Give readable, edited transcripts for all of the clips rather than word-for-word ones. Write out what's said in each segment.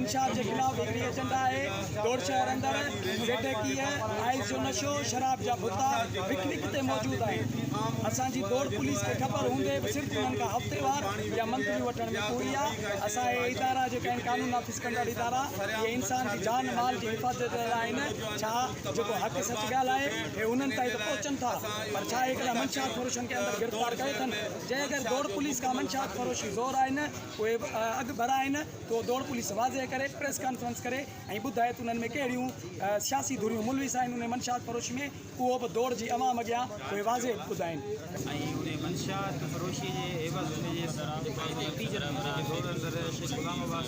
मंशात के खिलाफ हिकिड़ी एजेंडा है दौड़ शहर अंदर जेटे की है आइस जो नशो शराब जा भुता पिकनिक ते मौजूद है असांजी दौड़ पुलिस के खबर होंदे सिर्फ उन्हनि खां हफ़्तेवार या मंथली वठण में पूरी आहे असां इदारा जेके आहिनि कानून नाफ़िज़ कंदड़ इदारा ये इंसान की जान माल की हिफ़ाज़त आहिनि छा जेको हक़ सच ॻाल्हि आहे हे उन्हनि ताईं त पहुचनि था पर छा हिकिड़ा मंशात फरोशनि खे अंदरि गिरफ़्तार कयो अथनि जंहिं अगरि दौड़ पुलिस का मंशात फरोशी ज़ोर आहिनि उहे अॻु भराइनि तो दौड़ पुलिस वाज़े करे प्रेस कॉन्फ्रेंस करे ऐं ॿुधाए त उन्हनि में कहिड़ियूं सियासी धुरियूं मुलविस आहिनि उन मंशात फरोशी में उहो बि दौड़ जी अवाम अॻियां उहे वाज़े ॿुधाइनि मंशात फरोशी के एवज़ में नतीजन दौर अंदर शेख गुलाम अब्बास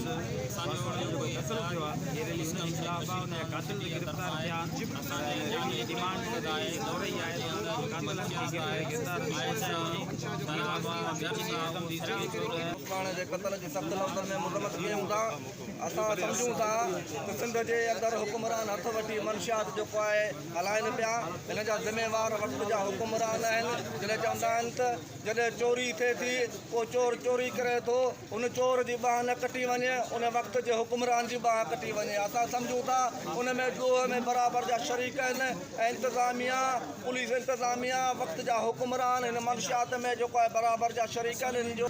कत्ल थियो आहे रैली उन खिलाफ उन कातिल गिरफ़्तार थिया डिमांड दौड़ ही आहे पाण जे क़त्ल जी सख़्त लफ़्ज़नि में मुज़म्मत कयूं था असां सम्झूं था त सिंध जे अंदरि हुकुमरान हथ वठी मंशियात जेको आहे हलाइनि पिया हिन जा ज़िम्मेवार वक़्त जा हुकुमरान आहिनि जॾहिं चवंदा आहिनि त जॾहिं चोरी थिए थी पोइ चोर चोरी करे थो उन चोर जी बाहि न कटी वञे उन वक़्त जे हुकुमरान जी बाहि कटी वञे असां सम्झूं था उन में ॾोह में बराबरि जा शरीक आहिनि ऐं इंतिज़ामिया पुलिस इंतिज़ामिया वक़्त जा हुकुमरान हिन मंशियात में जेको आहे बराबरि जा शरीक आहिनि हिन जो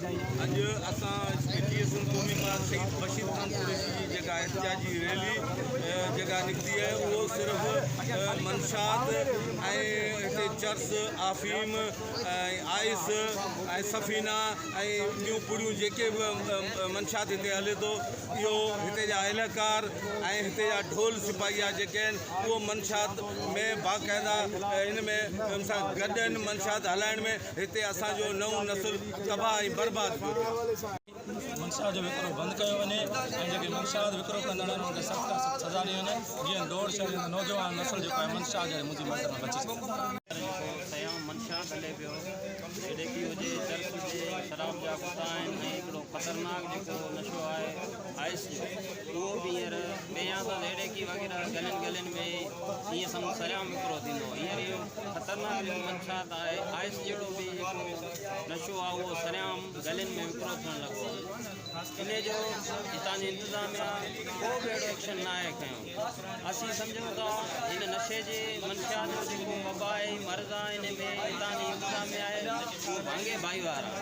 अॼु असां क़ौमी शहीद बशीर खान कुरैशी जी जेका एहतिजाजी रैली जेका निकिती आहे उहो सिर्फ़ु मंशात ऐं हिते चर्स आफ़ीम ऐं आइस ऐं सफ़ीना ऐं ॿियूं पुड़ियूं जेके बि मंशात हिते हले थो इहो हिते जा अहलकार ऐं हिते जा ढोल सिपाहिया जेके आहिनि उहो मंशात में बाक़ाइदा हिन में सां गॾु आहिनि मंशात हलाइण में हिते असांजो नओं नसुल तबाह ऐं बर्बाद थियो मंशात जो विकिरो बंदि कयो वञे ऐं जेके मंशात विकिरो कंदड़ आहिनि उनखे सख़्त खां सख़्तु सज़ा ॾिनी वञे जीअं दौड़ शहर जो नौजवान नस्ल जेको आहे मंशात जे मुंहिंजी मदद में बची सघे सयाम मंशात हले पियो जेकी हुजे चर्च हुजे शराब जा कुता आहिनि ऐं हिकिड़ो ख़तरनाक जेको नशो आहे आइस जो उहो बि हींअर ॿिया त अहिड़े की वग़ैरह गलियुनि में ईअं समुझ सरियाम विकिरो थींदो हींअर इहो ख़तरनाक जेको मंशात आहे आइस जहिड़ो बि जेको नशो आहे उहो सरियाम गलियुनि में विकिरो थियणु लॻो इन जो हितां जी इंतिज़ामिया को बि अहिड़ो एक्शन न आहे खयों असीं सम्झूं था हिन नशे जे मंशात जो जेको वबा आहे मर्ज़ आहे हिन में हितां जी इंतिज़ामिया आहे उहो भाङे भाईवार आहे